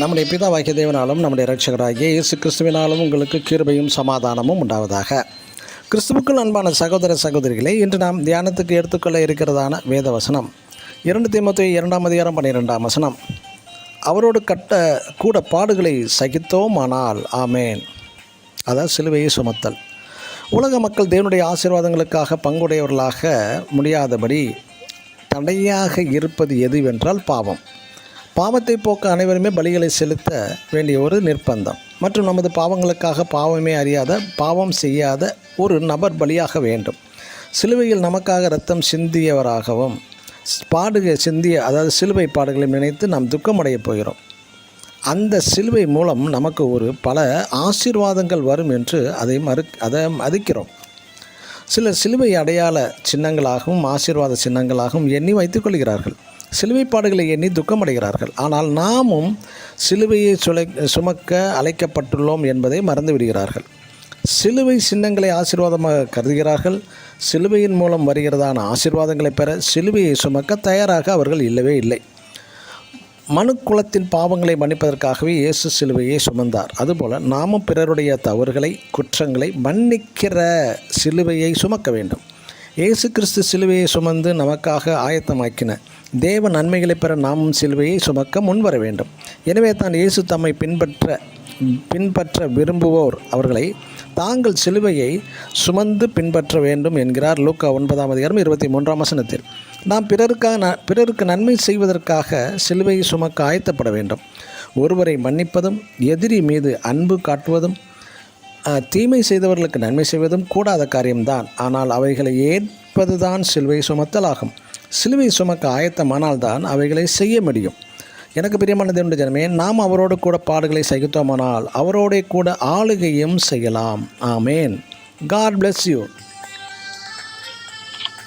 நம்முடைய பிதாவாகிய தேவனாலும் நம்முடைய இரட்சகராகிய இயேசு கிறிஸ்துவினாலும் உங்களுக்கு கிருபையும் சமாதானமும் உண்டாவதாக. கிறிஸ்துவுக்குள் அன்பான சகோதர சகோதரிகளே, இன்று நாம் தியானத்துக்கு எடுத்துக்கொள்ள இருக்கிறதான வேத வசனம் 2 தீமோத்தேயு 2:12 அவரோடு கூட பாடுகளை சகித்தோமானால் ஆமேன். அதாவது சிலுவையை சுமத்தல். உலக மக்கள் தேவனுடைய ஆசீர்வாதங்களுக்காக பங்குடையவர்களாக முடியாதபடி தடையாக இருப்பது எதுவென்றால் பாவம். பாவத்தை போக்க அனைவருமே பலிகளை செலுத்த வேண்டிய ஒரு நிர்பந்தம் மற்றும் நமது பாவங்களுக்காக பாவமே அறியாத பாவம் செய்யாத ஒரு நபர் பலியாக வேண்டும். சிலுவையில் நமக்காக இரத்தம் சிந்தியவராகவும் அதாவது சிலுவை பாடுகளை நினைத்து நாம் துக்கமடையப் போகிறோம். அந்த சிலுவை மூலம் நமக்கு பல ஆசீர்வாதங்கள் வரும் என்று அதை மதிக்கிறோம். சிலர் சிலுவை அடையாள சின்னங்களாகவும் ஆசீர்வாத சின்னங்களாகவும் எண்ணி வைத்துக்கொள்கிறார்கள். சிலுவை பாடுகளை எண்ணி துக்கமடைகிறார்கள். ஆனால் நாமும் சிலுவையை சுமக்க அழைக்கப்பட்டுள்ளோம் என்பதை மறந்துவிடுகிறார்கள். சிலுவை சின்னங்களை ஆசீர்வாதமாக கருதுகிறார்கள். சிலுவையின் மூலம் வருகிறதான ஆசீர்வாதங்களை பெற சிலுவையை சுமக்க தயாராக அவர்கள் இல்லவே இல்லை. மனுக்குலத்தின் பாவங்களை மன்னிப்பதற்காகவே இயேசு சிலுவையை சுமந்தார். அதுபோல் நாமும் பிறருடைய தவறுகளை குற்றங்களை மன்னிக்கிற சிலுவையை சுமக்க வேண்டும். இயேசு கிறிஸ்து சிலுவையை சுமந்து நமக்காக ஆயத்தமாக்கின தேவ நன்மைகளை பெற நாமும் சிலுவையை சுமக்க முன்வர வேண்டும். எனவே தான் இயேசு தம்மை பின்பற்ற விரும்புவோர் அவர்களை தாங்கள் சிலுவையை சுமந்து பின்பற்ற வேண்டும் என்கிறார். லூக்கா 9:23 நாம் பிறருக்கு நன்மை செய்வதற்காக சிலுவையை சுமக்க ஆயத்தப்பட வேண்டும். ஒருவரை மன்னிப்பதும் எதிரி மீது அன்பு காட்டுவதும் தீமை செய்தவர்களுக்கு நன்மை செய்வதும் கூடாத காரியம்தான். ஆனால் அவைகளை ஏற்பதுதான் சிலுவை சுமத்தல் ஆகும். சிலுவை சுமக்க ஆயத்தமானால் தான் அவைகளை செய்ய முடியும். எனக்கு பிரியமான தேவனுடைய ஜனமே, நாம் அவரோடு கூட பாடுகளை சகித்தோமானால் அவரோட கூட ஆளுகையும் செய்யலாம். ஆமேன். God bless you.